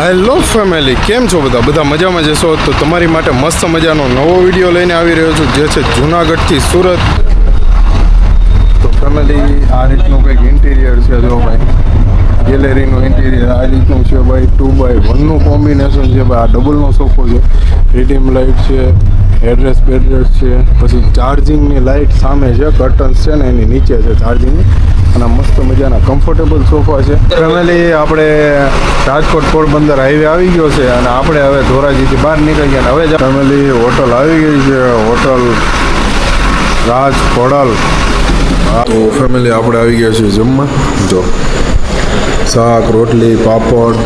Hello family, કેમ છો બધા મજામાં જશો તો તમારી માટે મસ્ત મજાનો નવો વિડીયો લઈને આવી રહ્યો છું, જે છે જૂનાગઢથી સુરત. તો ફેમિલી, આ રીતનું કંઈક ઇન્ટિરિયર છે. જો ભાઈ, ગેલેરીનું ઇન્ટિરિયર આ રીતનું છે ભાઈ. 2x1નું કોમ્બિનેશન છે ભાઈ. આ ડબલનો સોફો છે, રીડીમ લાઇટ છે, હેડરેસ બેડરેસ છે, પછી ચાર્જિંગની લાઇટ સામે છે, કર્ટન્સ છે ને એની નીચે છે ચાર્જિંગની. અને મસ્ત મજાના કમ્ફર્ટેબલ સોફા છે. ફેમિલી, આપણે રાજકોટ પોરબંદર હાઈવે આવી ગયો છે અને આપણે હવે ધોરાજીથી બહાર નીકળી ગયા. હવે ફેમિલી, હોટલ આવી ગઈ છે, હોટલ રાજ ખોડલ. તો ફેમિલી, આપણે આવી ગયા છીએ જમવા. જો શાક, રોટલી, પાપડ,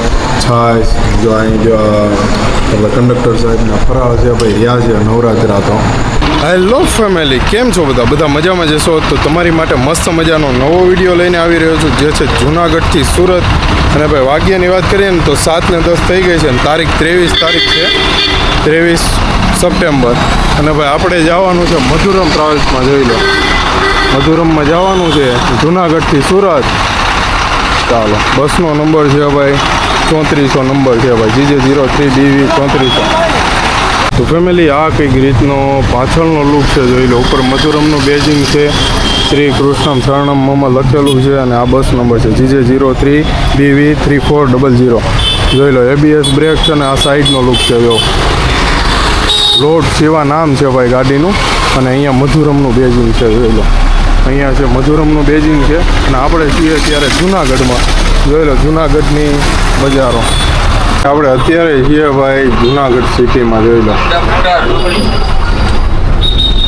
છાશ. જો અહીં જો આપણે કંડક્ટર સાહેબના ફરાળ છે ભાઈ, રહ્યા છે નવરાત્રા. તો હેલો ફેમિલી, કેમ છો બધા મજામાં જશો તો તમારી માટે મસ્ત મજાનો નવો વિડીયો લઈને આવી રહ્યો છું, જે છે જૂનાગઢથી સુરત. અને ભાઈ, વાગ્યાની વાત કરીએ ને તો 7:10 થઈ ગઈ છે અને તારીખ 23 તારીખ છે, 23 સપ્ટેમ્બર. અને ભાઈ, આપણે જવાનું છે મધુરમ ટ્રાવેલ્સમાં. જોઈ લો, મધુરમમાં જવાનું છે જૂનાગઢથી સુરત. ચાલો, બસનો નંબર છે ભાઈ 3400 નંબર છે ભાઈ, GJ03BV 3400. તો ફેમિલી, આ કંઈક રીતનો પાછળનો લુક છે. જોઈ લો, ઉપર મધુરમનું બેજિંગ છે, શ્રી કૃષ્ણમ શરણમ મમ લખેલું છે. અને આ બસ નંબર છે GJ03BV 3400. જોઈ લો, ABS બ્રેક છે. અને આ સાઈડનો લુક છે. જો લોડ સેવા નામ છે ભાઈ ગાડીનું. અને અહીંયા મધુરમનું બેજિંગ છે. જોઈ લો, અહીંયા છે મધુરમનું બેજિંગ છે. અને આપણે છીએ ત્યારે જૂનાગઢમાં. જોઈ લો, જૂનાગઢની બજારો. આપણે અત્યારે છીએ ભાઈ જૂનાગઢ સિટીમાં. જોઈ લો,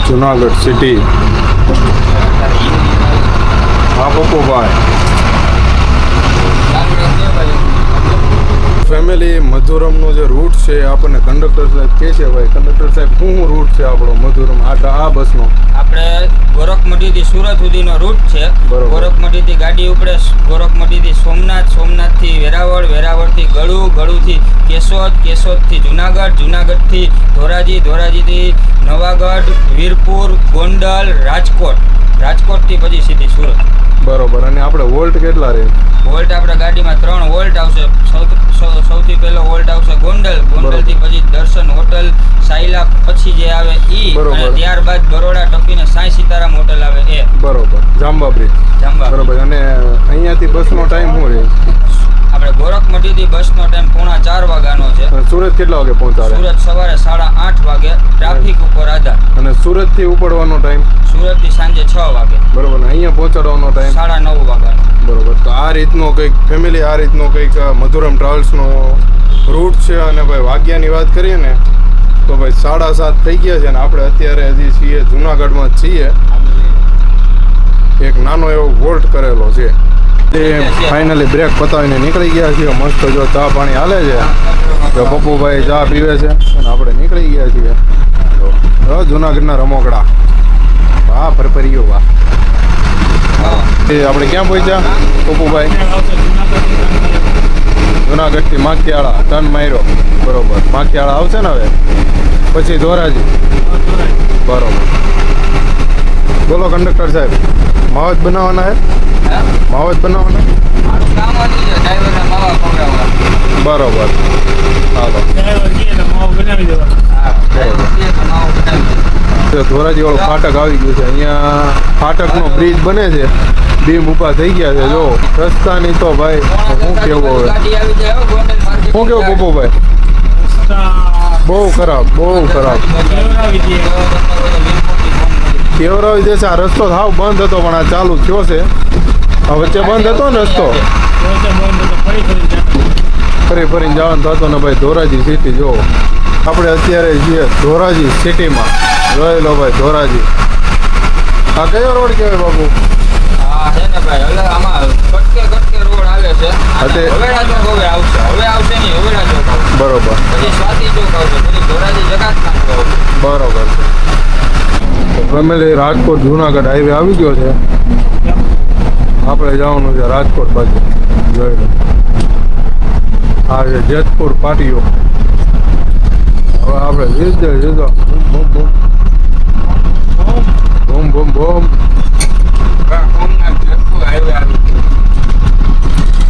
જૂનાગઢ સિટી. હા પપ્પુભાઈ. ફેમિલી, મધુરમનો જે રૂટ છે આપણને કંડક્ટર સાહેબ કહે છે ભાઈ. કંડક્ટર સાહેબ, શું રૂટ છે આપણો મધુરમ આ બસનો? આપણે ગોરખમઢીથી સુરત સુધીનો રૂટ છે. ગોરખમઢીથી ગાડી ઉપડે ગોરખમઢીથી સોમનાથ, સોમનાથથી વેરાવળ, વેરાવળથી ગળુ, ગળુથી કેશોદ, કેશોદથી જુનાગઢ, જુનાગઢથી ધોરાજી, ધોરાજીથી નવાગઢ, વીરપુર, ગોંડલ, રાજકોટ, રાજકોટથી પછી સીધી સુરત. બરોબર. અને આપણે વોલ્ટ કેટલા રહે? વોલ્ટ આપણે ગાડીમાં 3 વોલ્ટ આવશે. સૌથી પહેલો વોલ્ટ આવશે ગોંડલ, ગોંડલથી પછી દર્શન હોટલ, સાયલા પછી જે આવે ઈ, અને ત્યારબાદ બરોડા ટપીને સાંઈ સીતારામ હોટલ આવે એ. બરોબર. જાંબા બ્રિજ. બરોબર. અને અહીંયાથી બસનો ટાઈમ શું રહે? આપણે ગોરખમઢીથી બસનો ટાઈમ 3:45 વાગ્યાનો છે. સુરત કેટલા વાગે પહોંચાડે? સુરત સવારે 8:30 વાગે, ટ્રાફિક ઉપર આધાર. અને સુરતથી ઉપડવાનો ટાઈમ? સુરતથી સાંજે 6 વાગે. બરોબર. અહીંયા પહોંચાડવાનો ટાઈમ 9:30 વાગ્યાનો. બરોબર. તો આ રીતનો કંઈક ફેમિલી, આ રીતનો કંઈક મધુરમ ટ્રાવેલ્સનો રૂટ છે. અને ભાઈ, વાગ્યાની વાત કરીએ ને તો ભાઈ 7:30 થઈ ગયા છે. અને આપણે અત્યારે હજી છીએ જૂનાગઢમાં જ છીએ. એક નાનો એવો વોલ્ટ કરેલો છે. ફાઇનલી બ્રેક પતાવીને નીકળી ગયા છીએ. મસ્ત જો ચા પાણી હાલે છે. જો પપ્પુભાઈ ચા પીવે છે અને આપણે નીકળી ગયા છીએ. જો જૂનાગઢના રમોકડા. વાહ ફરફરીઓ વાહ. આપણે ક્યાં પહોંચ્યા પપ્પુભાઈ? જૂનાગઢથી માખિયાળા ટર્ન માર્યો. બરોબર. માખિયાળા આવશે ને હવે, પછી ધોરાજી. બરોબર. બોલો કંડક્ટર સાહેબ, માવત બનાવવાના હે? માવત બનાવવાના? બરોબર. હાલો, ધોરાજી વાળું ફાટક આવી ગયું છે. અહીંયા ફાટકનો બ્રિજ બને છે, બીમ ઊભા થઈ ગયા છે. જો રસ્તાની તો ભાઈ શું કેવું હવે, શું કેવું પપ્પુભાઈ? બહુ ખરાબ, બહુ ખરાબ. કેવરાવી દેશે. આ રસ્તો સાવ બંધ હતો પણ આ ચાલુ થયો છે. આ વચ્ચે બંધ હતો ને રસ્તો, ફરીને જવાનું થતો ને ભાઈ. ધોરાજી સિટી જો, આપણે અત્યારે છીએ ધોરાજી સિટીમાં. જોઈ લો ભાઈ, ધોરાજી. આ કયો રોડ કહેવાય બાપુ? હા છે ને ભાઈ, હવે આમાં કટકે રોડ આવે છે. હવેડા ચોક હવે આવશે. હવે આવશે નહીં, હવેડા ચોક આવશે. બરોબર. પછી સ્વાતિ ચોક આવશે, પછી ધોરાજી જગાતનાથ આવશે. બરોબર છે. ફેમિલી, રાજકોટ જૂનાગઢ હાઈવે આવી ગયો છે. આપણે જવાનું છે રાજકોટ બાજુ. જોઈ લો, આ છે જેતપુર પાટીઓ. હવે આપણે સીધો બૂમ બૂમ બૂમ બૂમ બૂમ.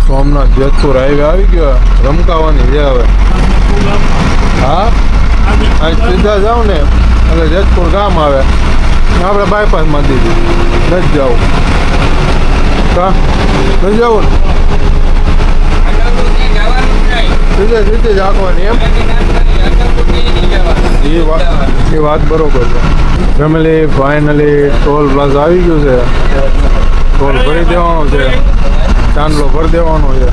સોમનાથ જેતપુર હાઈવે આવી ગયો રમકાવાની છે હવે. હા અહીં સીધા જાવ ને એટલે જેતપુર ગામ આવે આપણે બાયપાસમાં દીધી નથી જવું કા નથી જવું ને સીધે સીધે જ આંકવાની એમ એ વાત બરોબર છે. ફેમિલી ફાઇનલી ટોલ પ્લાઝા આવી ગયું છે. ટોલ ભરી દેવાનો છે ચાંદલો ભરી દેવાનો છે.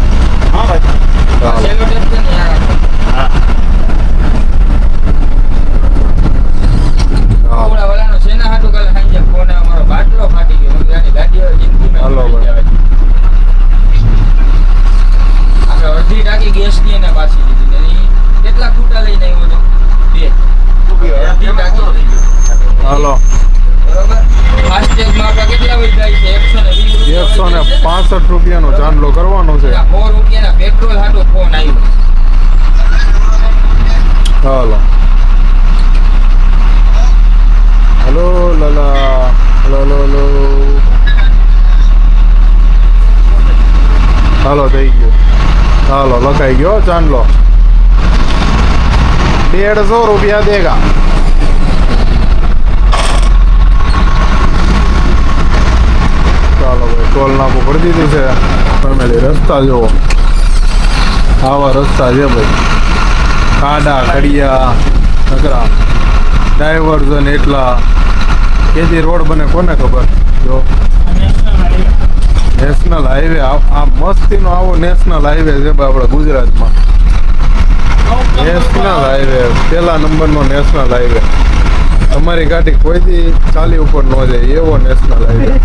અડધી ટાંકી ગેસ ની એને પાછી લીધી કેટલા ખૂટા લઈને આવ્યો તો 2 અડધી ટાંકી લઈ ગયો. હાલો બરોબર ફાસ્ટેગમાં આપણે કેટલા વૈધાય છે 165 રૂપિયાનો ચાંદલો કરવાનો છે. 4 રૂપિયાના પેટ્રોલ હાટો ફોન આવ્યો. હાલો હલો લાલા હલો હલો હલો હાલો થઈ ગયો. હાલો લખાઈ ગયો ચાંદલો 150 રૂપિયા દેગા. ચાલો ભાઈ ટોલ નાકું ભરી દીધું છે. ફેમિલી રસ્તા જુઓ આવા રસ્તા છે ભાઈ ખાડા ખડિયા નકરા ડાયવર્ઝન એટલા કેજી રોડ બને કોને ખબર. જો નેશનલ હાઈવે આ મસ્તીનો આવો નેશનલ હાઈવે છે ભાઈ આપણા ગુજરાતમાં. નેશનલ હાઈવે પહેલા નંબરનો નેશનલ હાઈવે. તમારી ગાડી કોઈથી ચાલી ઉપર ન જાય એવો નેશનલ હાઈવે.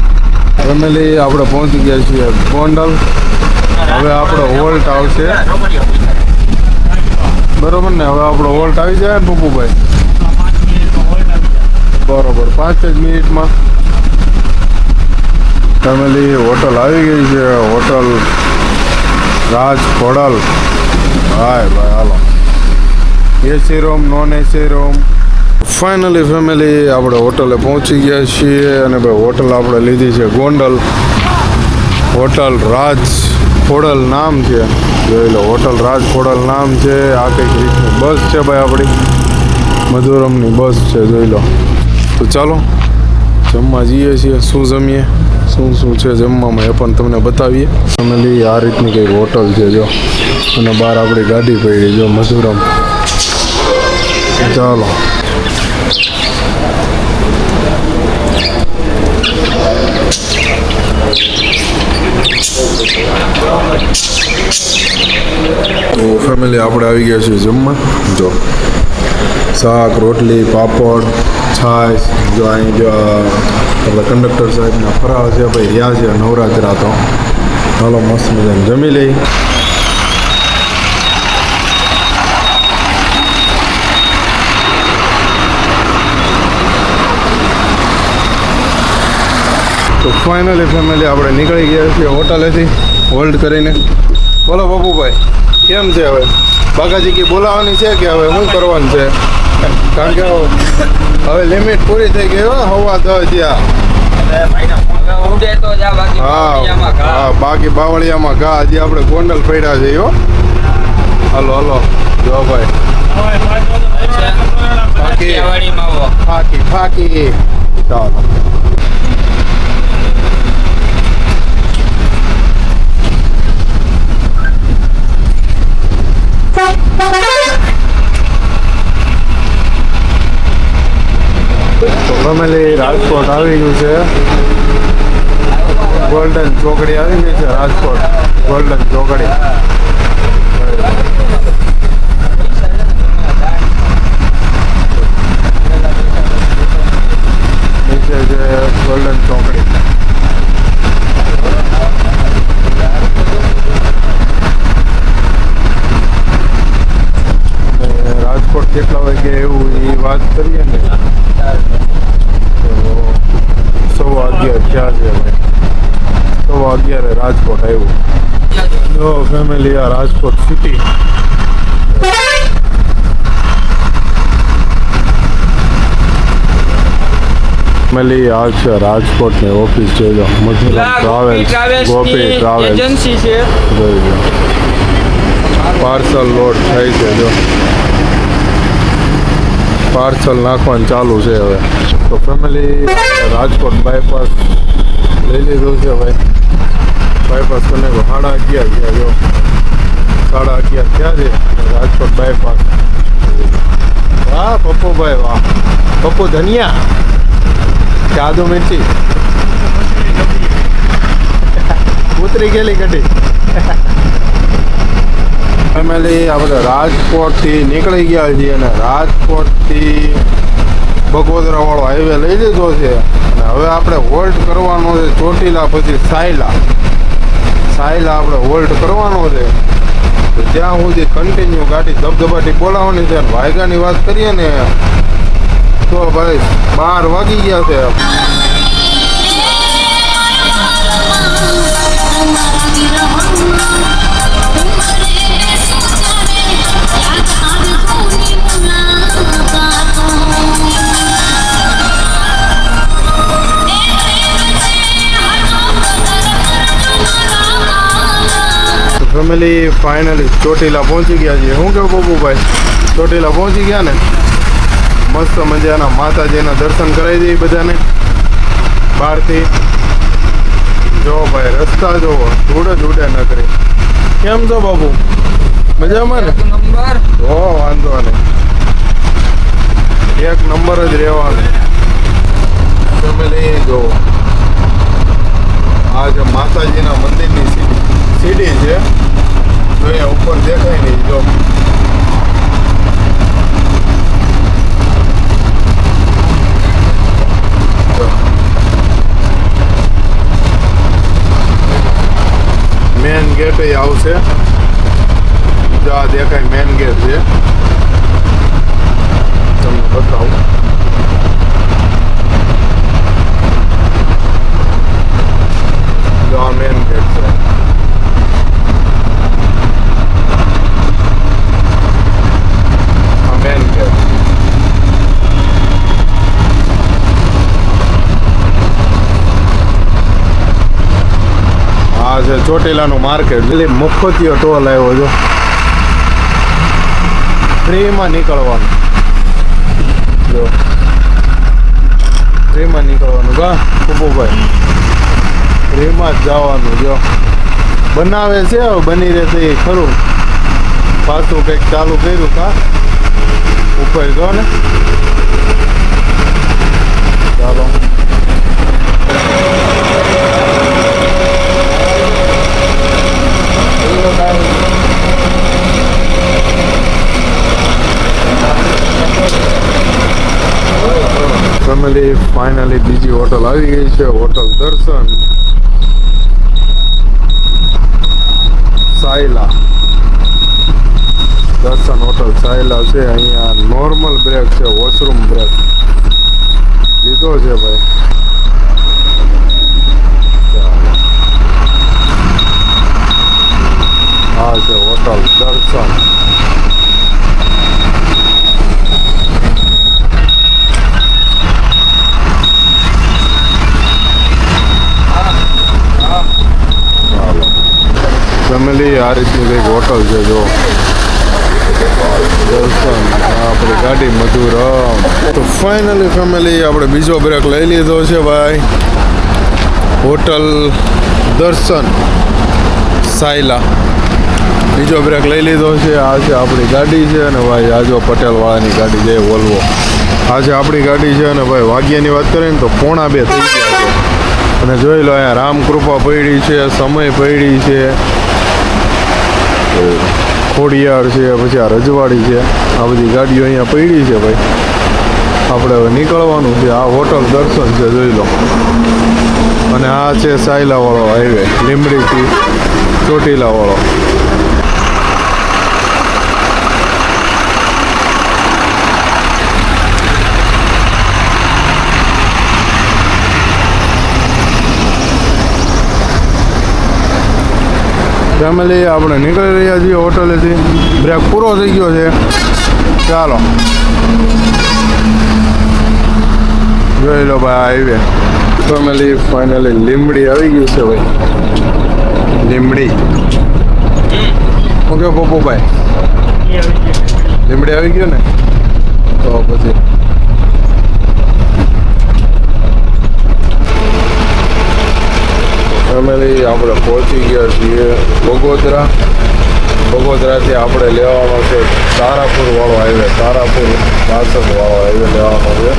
ફેમિલી આપણે પહોંચી ગયા છીએ ગોંડલ. હવે આપણો વોલ્ટ આવશે બરોબર ને. હવે આપણો વોલ્ટ આવી જાય ને પપ્પુભાઈ બરોબર 5 જ મિનિટમાં. ફેમિલી હોટલ આવી ગઈ છે. હોટલ રાજ ખોડલ. હાય ભાઈ હાલો AC room non AC room. Finally family આપણે હોટલે પહોંચી ગયા છીએ અને ભાઈ હોટલ આપણે લીધી છે ગોંડલ. હોટલ રાજ ખોડલ નામ છે. જોઈ લો હોટલ રાજ ખોડલ નામ છે. આ કંઈક રીતની બસ છે ભાઈ આપણી મધુરમની બસ છે જોઈ લો. તો ચાલો જમવા જઈએ છીએ. શું જમીએ શું છે જમવામાં એ પણ તમને બતાવીએ. ફેમિલી આ રીતની કંઈક હોટલ છે જો અને બહાર આપણી ગાડી પડી જો મધુરમ. ચાલો તો ફેમિલી આપણે આવી ગયા છીએ જમવા. જો શાક રોટલી પાપડ છાશ. જો અહીં જો આપણા કંડક્ટર સાહેબના ફરાળ છે ભાઈ રહ્યા છે નવરાત્રા. તો ચાલો મસ્ત મજાને જમી લઈ. તો ફાઇનલી ફેમિલી આપણે નીકળી ગયા છીએ હોટલેથી હોલ્ડ કરીને. બોલો પપ્પુભાઈ કેમ છે હવે બાગાજી કી બોલાવવાની છે કે હવે શું કરવાનું છે? કારણ કે હવે લિમિટ પૂરી થઈ ગઈ હો 9:10. હા બાકી બાવળિયામાં ઘા હજી આપણે ગોંડલ પડ્યા છે હો. હાલો હાલો જો ભાઈ ફાકી ફાકી. ચાલો તો ફેમિલી રાજકોટ આવી ગયું છે. ગોલ્ડન ચોકડી આવી ગઈ છે રાજકોટ. ગોલ્ડન ચોકડી નીચે છે ગોલ્ડન ચોકડી. રાજકોટ કેટલા વાગે એવું એ વાત કરીએ ને તો 11:15 થયા છે ભાઈ. 11:15 રાજકોટ આવ્યું. જો ફેમિલી આ રાજકોટ સિટી. ફેમિલી આ છે રાજકોટની ઓફિસ જોઈ લો મધુરમ ટ્રાવેલ્સ ગોપી ટ્રાવેલ્સ એજન્સી છે. જોઈ લો પાર્સલ લોડ થાય છે જો પાર્સલ નાખવાનું ચાલુ છે હવે તો ફેમિલી રાજકોટ બાયપાસ લઈ લીધું છે ભાઈ બાયપાસ કરીને 11:30 ગયા જો 11:30 થયા છે રાજકોટ બાયપાસ વાહ પપ્પુભાઈ વાહ પપ્પુ ધનિયા કાદુ મિર્ચી ઉતરી ગયેલી કઢી ફેમિલી આપણે રાજકોટથી નીકળી ગયા છીએ અને રાજકોટથી બગોદરા વાળો હાઈવે લઈ લીધો છે અને હવે આપણે હોલ્ટ કરવાનો છે ચોટીલા પછી સાયલા આપણે હોલ્ટ કરવાનો છે તો ત્યાં સુધી કન્ટિન્યુ ગાડી ધબધબાટી બોલાવવાની છે અને વાયગાની વાત કરીએ ને તો ભાઈ 12 વાગી ગયા છે ફેમિલી ફાઇનલી ચોટીલા પહોંચી ગયા છીએ શું કહું બબુભાઈ ચોટીલા પહોંચી ગયા ને મસ્ત મજાના માતાજીના દર્શન કરાવી દઈએ બધાને બહારથી જો ભાઈ રસ્તા જોવો ધૂળે ઉડે ન કરી કેમ છો બાબુ મજામાં ને નંબર હો વાંધો નહીં એક નંબર જ રહેવાનું ફેમિલી જો આ જે માતાજીના મંદિરની સીડી છે જોઈએ ઉપર દેખાય નહીં જો મેન ગેટ આવશે જો આ દેખાય મેન ગેટ છે તમને બતાવું જો આ મેન ગેટ છે આ મેન ગેટ આ છે ચોટીલાનું માર્કેટ એટલે મફતિયો ટોલ આવ્યો જો ફ્રીમાં નીકળવાનું જો ફ્રીમાં નીકળવાનું કા કુપુભાઈ ફ્રીમાં જ જવાનું જો બનાવે છે હવે બની રહેશે એ ખરું પાછું કંઈક ચાલુ કર્યું કા ઉપર જો ને ચાલો ફેમિલી ફાઇનલી બીજી હોટલ આવી ગઈ છે હોટલ દર્શન સાયલા દર્શન હોટલ સાયલા છે અહીંયા નોર્મલ બ્રેક છે વોશરૂમ બ્રેક લીધો છે ભાઈ આ છે હોટલ દર્શન ફેમિલી આ રીતની કંઈક હોટલ છે જો દર્શન આપણી ગાડી મધુરમ તો ફાઇનલી ફેમિલી આપણે બીજો બ્રેક લઈ લીધો છે ભાઈ હોટલ દર્શન સાયલા બીજો બ્રેક લઈ લીધો છે આ છે આપણી ગાડી છે અને ભાઈ આ જો પટેલવાળાની ગાડી છે વોલ્વો આ છે આપણી ગાડી છે અને ભાઈ વાગ્યાની વાત કરીએ ને તો 1:45 થઈ ગયા છે અને જોઈ લો અહીંયા રામકૃપા પડી છે સમય પડી છે ખોડિયાર છે પછી આ રજવાડી છે આ બધી ગાડીઓ અહીંયા પડી છે ભાઈ આપણે હવે નીકળવાનું છે આ હોટલ દર્શન છે જોઈ લો અને આ છે સાયલાવાળો હાઈવે લીંબડીથી ચોટીલાવાળો ફેમિલી આપણે નીકળી રહ્યા છીએ હોટલેથી બ્રેક પૂરો થઈ ગયો છે ચાલો જોઈ લો ભાઈ હાઈવે ફેમિલી ફાઇનલી લીમડી આવી ગયું છે ભાઈ લીમડી ઓકે પપ્પુભાઈ લીમડી આવી ગયું ને તો પછી ફેમિલી આપણે પહોંચી ગયા છીએ બગોદરાથી આપણે લેવાનો છે તારાપુર વાળો હાઈવે તારાપુર વાસદ વાળો હાઈવે લેવાનો છે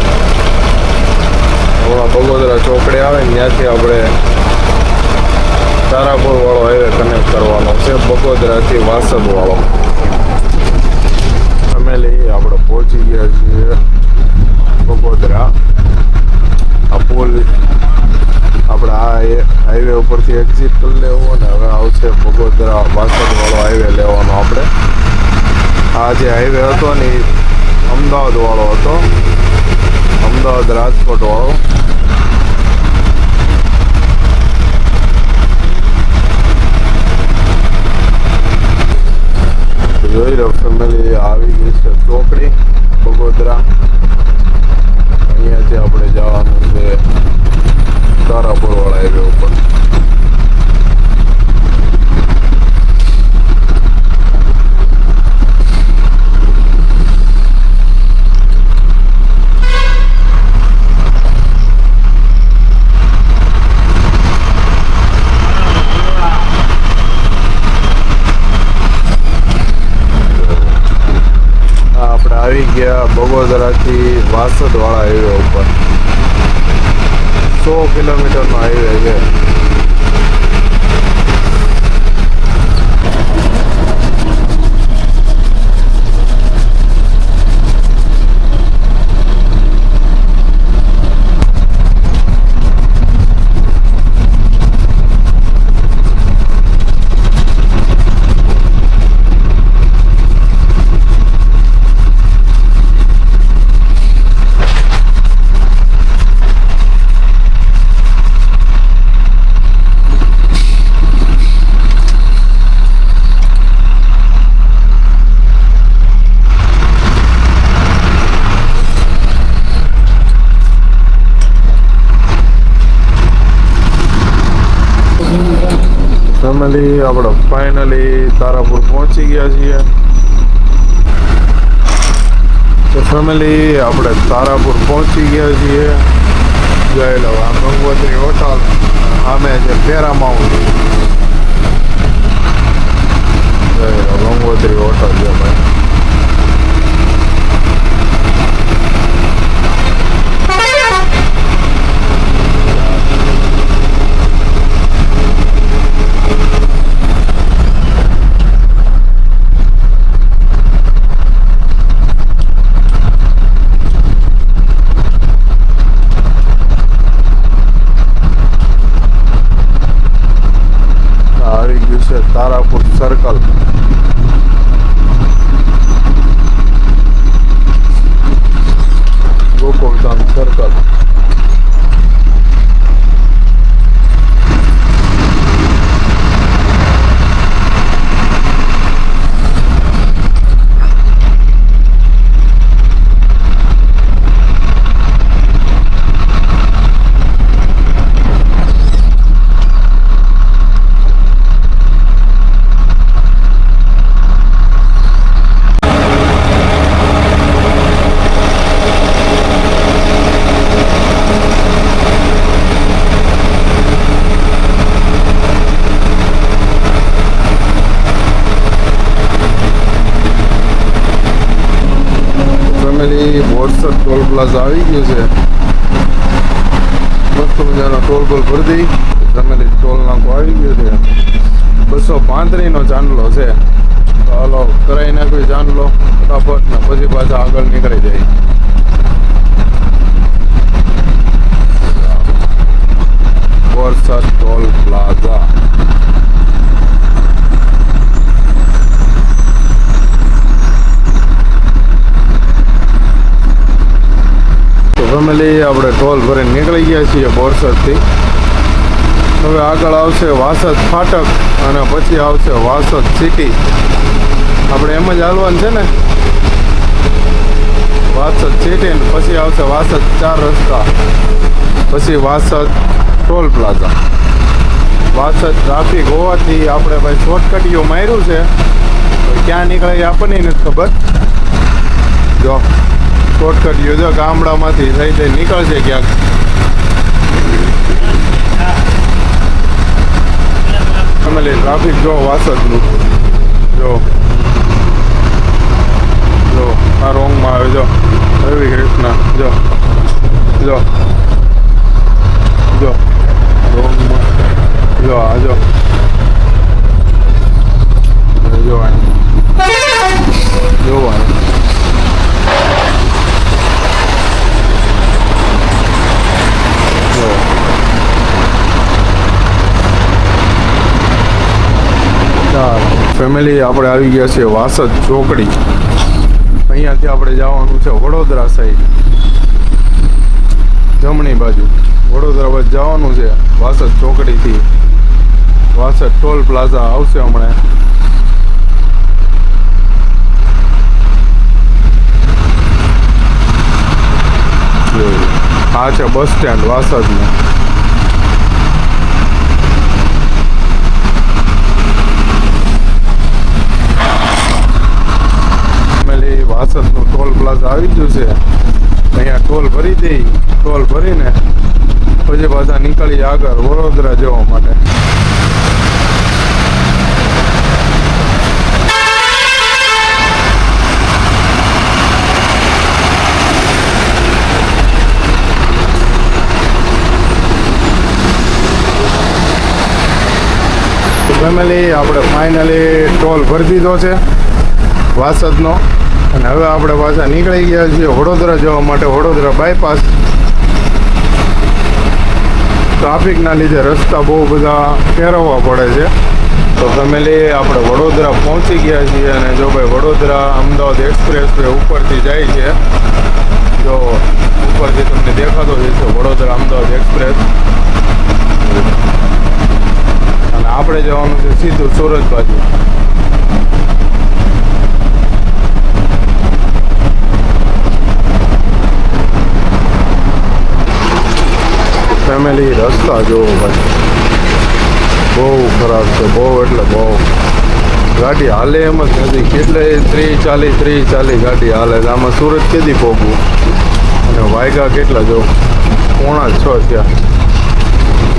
હમણાં બગોદરા ચોકડી આવે ને ત્યાંથી આપણે તારાપુર વાળો હાઈવે કનેક્ટ કરવાનો છે બગોદરાથી વાસદ વાળો ફેમિલી આપણે પહોંચી ગયા છીએ બગોદરા આ પુલ આપણે આ હાઈવે ઉપરથી એક્ઝિટ કરી લેવો ને હવે આવશે બગોદરા વાસદ વાળો હાઈવે લેવાનો આપણે આ જે હાઈવે હતો ને એ અમદાવાદ વાળો હતો અમદાવાદ રાજકોટ વાળો જોઈ લો ફેમિલી આવી ગઈ છે ચોકડી બગોદરા અહીંયાથી આપણે જવાનું છે તારાપુર વાળા હાઈવે ઉપર આપણે આવી ગયા બગોદરાથી વાસદ વાળા હાઈવે ઉપર 100 કિલોમીટરનો હાઈવે છે ફેમિલી આપણે ફાઇનલી તારાપુર પહોંચી ગયા છીએ તો ફેમિલી આપણે તારાપુર પહોંચી ગયા છીએ જોઈ લો આ ગંગોત્રી હોટલ સામે છે પેરામાઉન્ટ જોઈ લો ગંગોત્રી હોટલ છે ભાઈ Tarapur circle Gokuldham circle Borsad toll plaza આવી ગયું છે મસ્ત મજાનો ટોલ બોલ ભરી દઈ ફેમિલી ટોલ નાકો આવી ગયો છે 235 નો ચાંદલો છે તો હાલો કરાવી નાખ્યો ચાંદલો ફટાફટ ને પછી પાછા આગળ નીકળી જાય બોરસદ ટોલ પ્લાઝા ફેમિલી આપણે ટોલ ભરીને નીકળી ગયા છીએ બોરસદથી હવે આગળ આવશે વાસદ ફાટક અને પછી આવશે વાસદ સિટી આપણે એમ જ હાલવાનું છે ને વાસદ સિટી ને પછી આવશે વાસદ 4 રસ્તા, પછી Vasad toll plaza. Vasad traffic હોવાથી આપણે ભાઈ શોર્ટકટીઓ માર્યું છે, ક્યાં નીકળે એ આપણને નથી ખબર. જો શોર્ટકટીઓ જો ગામડામાંથી થઈ થઈ નીકળશે ક્યાંક. ફેમિલી ટ્રાફિક જો વાસદનું જો જો આ રોંગમાં આવે જો રવિ કૃષ્ણ જો જો જો રોંગમાં જો આ જો જો જો ફેમિલી આપણે આવી ગયા છે વાસદ ચોકડી. અહીંયાથી આપણે જવાનું છે વડોદરા સાઈડ, જમણી બાજુ વડોદરા બાજુ જવાનું છે. વાસદ ચોકડીથી વાસદ ટોલ પ્લાઝા આવશે હમણાં. આ છે બસ સ્ટેન્ડ વાસદનું. વાસદનું ટોલ પ્લાઝા આવી ગયું છે. અહીંયા ટોલ ભરી દઈ, ટોલ ભરીને પછી પાછા નીકળી આગળ વડોદરા જવા માટે. ફેમિલી આપણે ફાઇનલી ટોલ ભરી દીધો છે વાસદનો, અને હવે આપણે પાછા નીકળી ગયા છીએ વડોદરા જવા માટે. વડોદરા બાયપાસ ટ્રાફિકના લીધે રસ્તા બહુ બધા ફેરવવા પડે છે. તો ફેમિલી આપણે વડોદરા પહોંચી ગયા છીએ, અને જો ભાઈ વડોદરા અમદાવાદ એક્સપ્રેસ વે ઉપરથી જાય છે. જો ઉપરથી તમને દેખાતો જ છે વડોદરા અમદાવાદ એક્સપ્રેસ, અને આપણે જવાનું છે સીધું સુરત બાજુ. ફેમિલી રસ્તા જોવો ભાઈ, બહુ ખરાબ છે, બહુ એટલે બહુ. ગાડી હાલે એમ જ નથી, કેટલે 30-40 ગાડી હાલે છે. આમાં સુરત કેદી પહોંચવું, અને વાયગા કેટલા જો 5:45 થયા,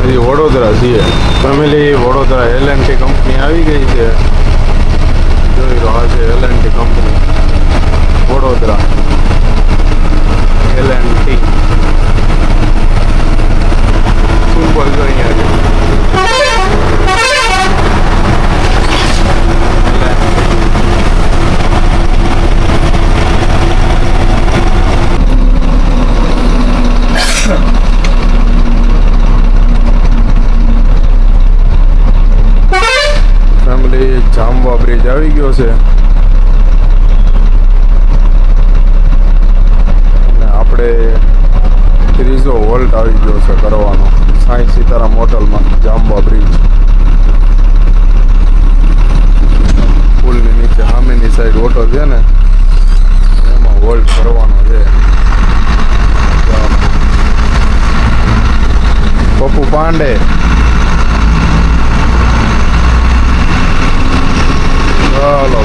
હજી વડોદરા છીએ. ફેમિલી વડોદરા L&T કંપની આવી ગઈ છે, જોઈ રહ્યો છે L&T company Vadodara L&T. Super જો અહીંયા છે. ફેમિલી જામવા બ્રિજ આવી ગયો છે, અને આપણે 30 વોલ્ટ આવી ગયો છે કરવાનો સાંઈ સીતારામ હોટલમાં. જામવા બ્રિજ પુલની નીચે સામેની સાઈડ હોટલ છે ને, એમાં વોલ્ટ કરવાનો છે. પપ્પુ પાંડે ચાલો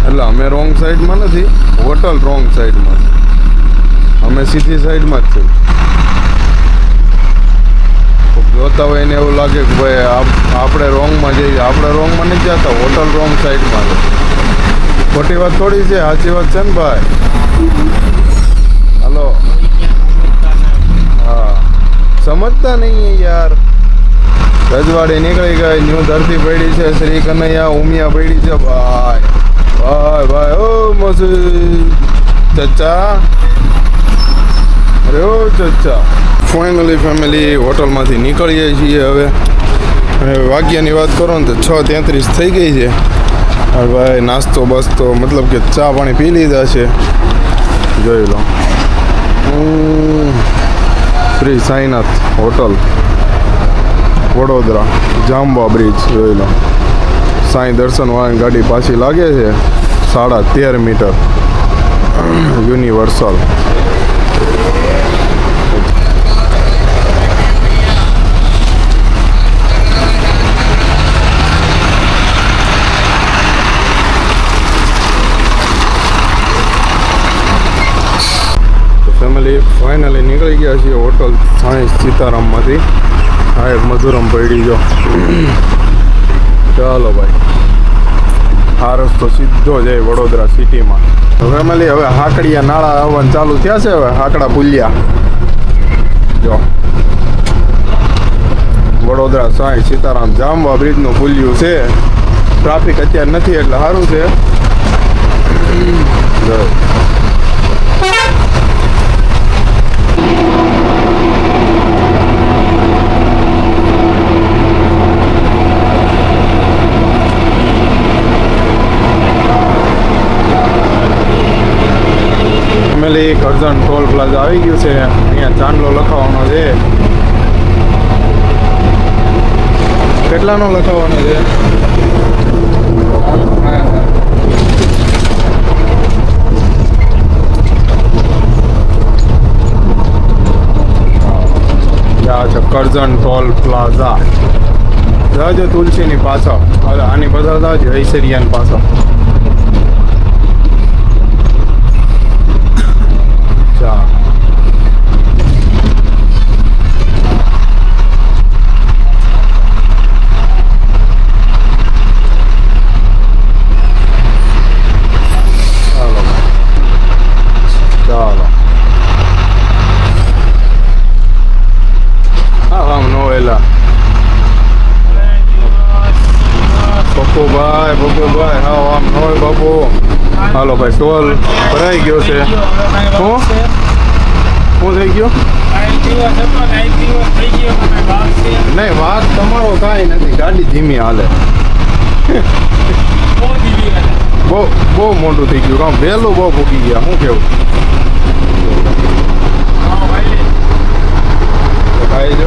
એટલે અમે રોંગ સાઈડમાં નથી, હોટલ રોંગ સાઈડમાં, અમે સીધી સાઈડમાં જ છીએ. જોતા હોય એને એવું લાગે કે ભાઈ આપણે રોંગમાં જઈએ, આપણે રોંગમાં નથી જતા, હોટલ રોંગ સાઈડમાં છે. ખોટી વાત થોડી છે, સાચી વાત છે ને ભાઈ. હાલો, હા સમજતા નહીં યાર. રજવાડી નીકળી ગઈ, ન્યૂ ધરતી પડી છે, શ્રી કનૈયા ઉમિયા પડી છે. ભાઈ ભાઈ ભાઈ ઓ મસી ચચ્ચા, અરે ઓ ચચ્ચા. ફાઇનલી ફેમિલી હોટલમાંથી નીકળીએ છીએ હવે. અને વાગ્યાની વાત કરો ને તો 6:33 થઈ ગઈ છે. હવે ભાઈ નાસ્તો બસ્તો મતલબ કે ચા પાણી પી લીધા છે. જોઈ લો, શ્રી સાઈનાથ હોટલ વડોદરા, જામવા બ્રિજ જોઈ લો. સાંઈ દર્શનવાળાની ગાડી પાછી લાગે છે 13.5 મીટર યુનિવર્સલ. ફેમિલી ફાઇનલી નીકળી ગયા છીએ હોટલ સાંઈ સીતારામમાંથી. આ એક મધુરમ પડી જો. ચાલો ભાઈ, આ રસ્તો સીધો જાય વડોદરા સિટીમાં. ફેમિલી હવે હાકડિયા નાળા આવવાનું ચાલુ થયા છે. હવે હાકડા પુલિયા જો વડોદરા સાંઈ સીતારામ જામવા બ્રિજનું પુલિયું છે. ટ્રાફિક અત્યારે નથી એટલે સારું છે. ફેમિલી કરજણ ટોલ પ્લાઝા આવી ગયું છે. અહીંયા ચાંદલો લખાવવાનો છે. કેટલાનો લખાવવાનો છે? આ છે કરજણ ટોલ પ્લાઝા. જાજો તુલસીની પાછળ. હવે આની પાછળ જાજો ઐશ્વર્યાની પાછળ. બપુભાઈ હા આમ નોય બાપુ. હાલો ભાઈ, ટોલ ભરાઈ ગયો છે. શું થઈ ગયું? નહીં, વાત તમારો કાંઈ નથી. ગાડી ધીમી હાલે. બહુ મોટું થઈ ગયું કામ. વહેલું બહુ ભૂકી ગયા. શું કેવું? ભાઈ જો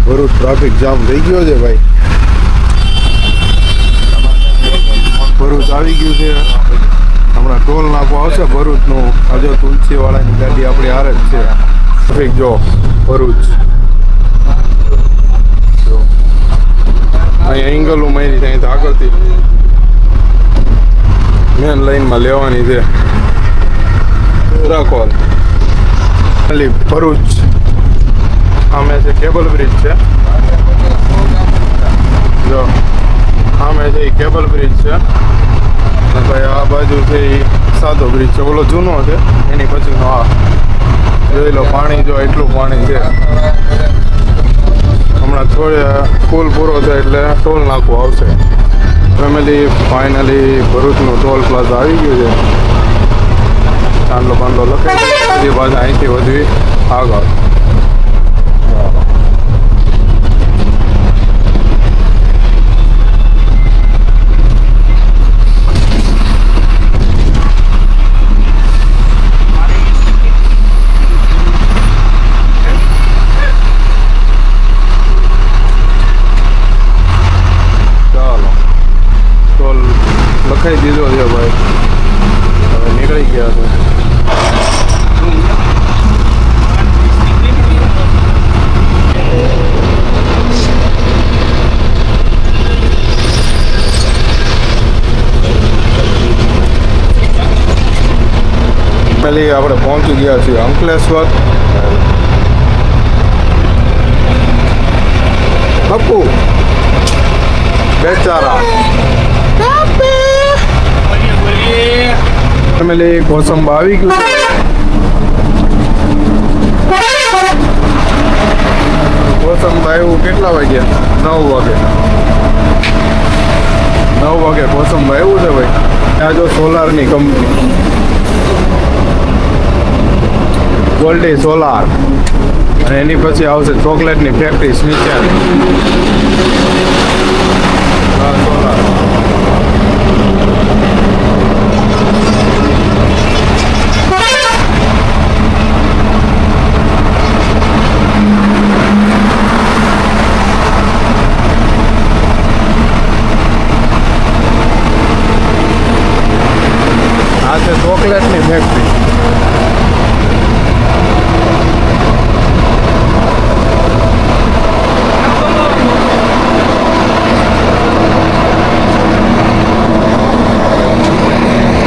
ભરૂચ ટ્રાફિક જામ થઈ ગયો છે ભાઈ. ભરૂચ આવી ગયું છે. હમણાં ટોલ નાકો આવશે ભરૂચનું. આજે તુલસીવાળાની ગાડી આપણી હારે જ છે. ટ્રાફિક જો ભરૂચ અહીંયા એંગલો મારી ત્યાં તો આગળથી મેન લાઈનમાં લેવાની છે. રાખો ખાલી ભરૂચ સામે છે કેબલ બ્રિજ છે. જો સામે છે એ કેબલ બ્રિજ છે. અને ભાઈ આ બાજુ છે એ સાદો બ્રિજ છે. ઓલો જૂનો છે એની પછીનો આ જોઈ લો. પાણી જો એટલું પાણી છે. હમણાં પુલ પૂરો થાય એટલે ટોલ નાખવું આવશે. ફેમિલી ફાઇનલી ભરૂચનું ટોલ પ્લાઝા આવી ગયું છે. ચાંદલો પાંદલો લખાઈ એ પાછા અહીંથી વધવી આગળ. લખાઈ દીધો છે ભાઈ. હવે નીકળી ગયા છે. પહેલી આપણે પહોંચી ગયા છીએ અંકલેશ્વર. બપુ બેચારા ફેમિલી કોસંબા આવી ગયું. કોસંબા આવ્યું કેટલા વાગ્યા? 9 વાગે કોસંબા આવ્યું છે ભાઈ. ત્યાં જો સોલારની કંપની ગોલ્ડી સોલાર અને એની પછી આવશે ચોકલેટની ફેક્ટરી સ્મિચર સોલાર. આ છે ચોકલેટની ફેક્ટરી.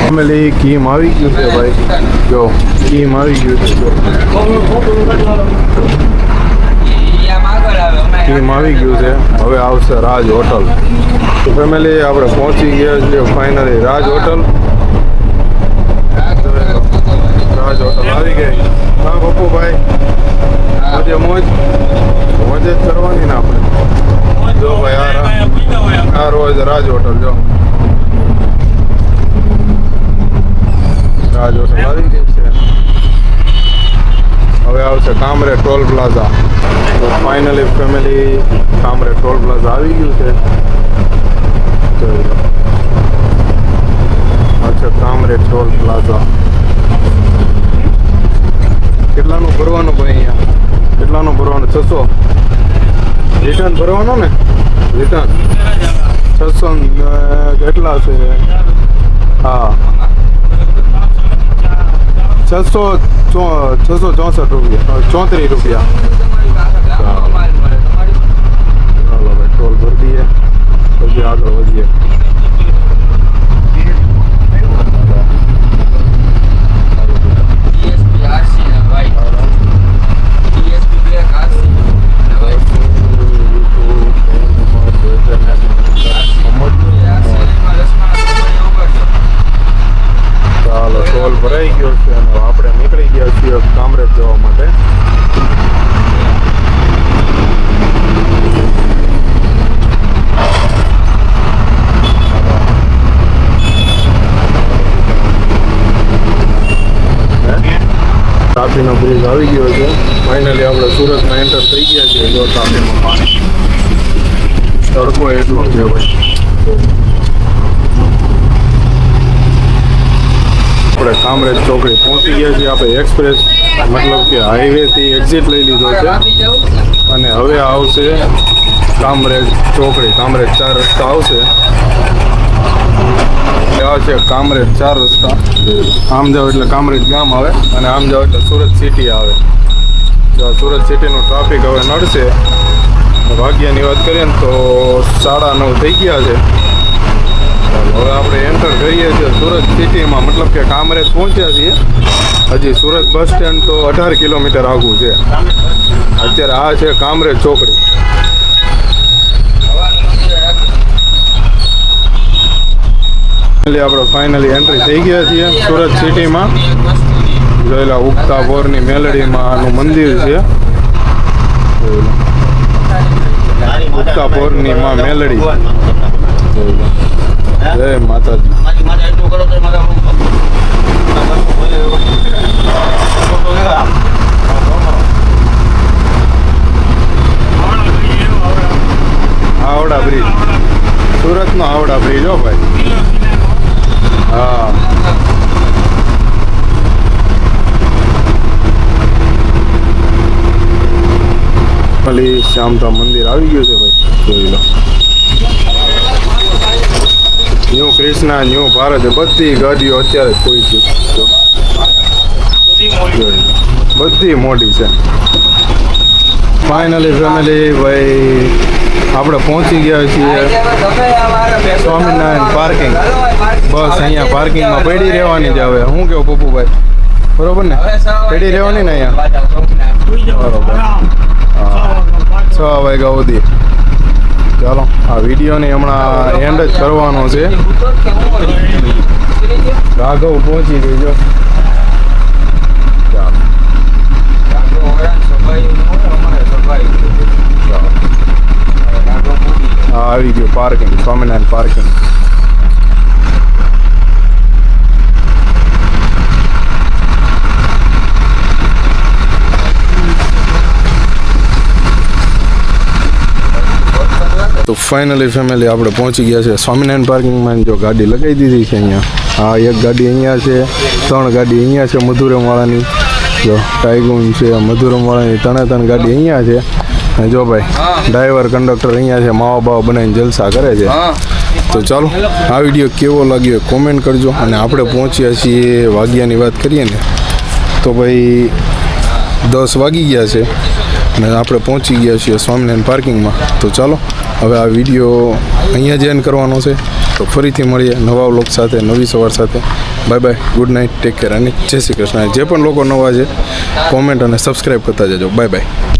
ફેમિલી કીમ આવી ગયું છે ભાઈ, જો કીમ આવી ગયું છે, કીમ આવી ગયું છે. હવે આવશે રાજ હોટલ. તો ફેમિલી આપણે પહોંચી ગયા છીએ ફાઇનલી રાજ હોટલ. રાજ હોટલ આવી ગઈ. હા પપ્પુભાઈ, મોજે મોજ મોજ જ કરવાની ને આપણે. જો ભાઈ આ રોજ રાજ હોટલ, જો રાજ હોટલ આવી ગઈ છે. હવે આવશે કામરે ટોલ પ્લાઝા. તો ફાઇનલી ફેમિલી કામરે ટોલ પ્લાઝા આવી ગયું છે. જોઈ લો, અચ્છા કામરે ટોલ પ્લાઝા. કેટલાનું ભરવાનું ભાઈ અહીંયા? કેટલાનું ભરવાનું? 600 રિટર્ન ભરવાનું ને? રિટર્ન 600 કેટલા છે? હા 664 રૂપિયા, 34 રૂપિયા. ચાલો ભાઈ ટોલ ભરી દઈએ પછી આગળ વધીએ. ચાલો ટોલ ભરાઈ ગયો છે અને આપણે નીકળી ગયા છીએ કામરેજ જવા માટે. તાપીનો બ્રિજ આવી ગયો છે. ફાઇનલી આપણે સુરતમાં એન્ટર થઈ ગયા છીએ. જો તાપીમાં પાણી, તડકો એટલો છે ભાઈ. આપણે કામરેજ ચોકડી પહોંચી ગયા છીએ. આપણે એક્સપ્રેસ મતલબ કે હાઈવેથી એક્ઝિટ લઈ લીધો છે અને હવે આવશે કામરેજ ચોકડી. કામરેજ 4 રસ્તા આવશે. આ છે કામરેજ 4 રસ્તા. આમ જાઓ એટલે કામરેજ ગામ આવે અને આમ જાઓ એટલે સુરત સિટી આવે. જો સુરત સિટીનું ટ્રાફિક હવે નડશે. ભાગ્યની વાત કરીએ ને તો 9:30 થઈ ગયા છે. હવે આપણે એન્ટર કરીએ છીએ સુરત સિટીમાં, મતલબ કે કામરેજ પહોંચ્યા છીએ. હજી સુરત બસ સ્ટેન્ડ તો 18 કિલોમીટર આગું છે. અત્યારે આ છે કામરેજ ચોકડી. આપણે ફાઇનલી એન્ટ્રી થઈ ગયા છીએ સુરત સિટીમાં. જોયેલા ઉગતા બોરની મેલડીમાં આનું મંદિર છે. ઉગતા બોરની માં મેલડી. જય માતાજી. હાવડા બ્રિજ, સુરતનો હાવડા બ્રિજ હો ભાઈ. હા શ્યામધામ મંદિર આવી ગયું છે ભાઈ. જોઈ લો, ન્યૂ કૃષ્ણા, ન્યૂ ભારત, બધી ગાડીઓ અત્યારે જ પહોંચી. બધી મોટી છે. ફાઇનલી ફેમિલી ભાઈ આપણે પહોંચી ગયા છીએ સ્વામિનારાયણ પાર્કિંગ. બસ અહીંયા પાર્કિંગમાં પડી રહેવાની જ. હવે શું કેવું પપ્પુભાઈ, બરોબર ને? પડી રહેવાની ને અહીંયા, બરોબર. હા 6 વાગ્યા સુધી. ચાલો આ વિડીયોની હમણાં એન્ડ જ કરવાનો છે. રાઘવ પહોંચી ગઈ જો. ચાલો હા આવી ગયું પાર્કિંગ, સ્વામિનારાયણ પાર્કિંગ. તો ફાઇનલી ફેમિલી આપણે પહોંચી ગયા છે સ્વામિનારાયણ પાર્કિંગમાં. જો ગાડી લગાવી દીધી છે અહીંયા. હા, એક ગાડી અહીંયા છે, 3 ગાડી અહીંયા છે મધુરમવાળાની. જો ટાઈગુન છે, મધુરમવાળાની 3 ગાડી અહીંયા છે. અને જો ભાઈ ડ્રાઈવર કંડક્ટર અહીંયા છે, માવા બાવા બનાવીને જલસા કરે છે. તો ચાલો આ વિડીયો કેવો લાગ્યો કોમેન્ટ કરજો. અને આપણે પહોંચ્યા છીએ વાગ્યાની વાત કરીએ ને તો ભાઈ 10 વાગી ગયા છે અને આપણે પહોંચી ગયા છીએ સ્વામિનારાયણ પાર્કિંગમાં. તો ચાલો હવે આ વિડીયો અહીંયા જ એન્ડ કરવાનો છે. તો ફરીથી મળીએ નવા વ્લોગ સાથે, નવી સવાર સાથે. Bye bye, good night, take care અને જય શ્રી કૃષ્ણ. જે પણ લોકો નવા છે કોમેન્ટ અને સબસ્ક્રાઈબ કરતા જજો. Bye bye.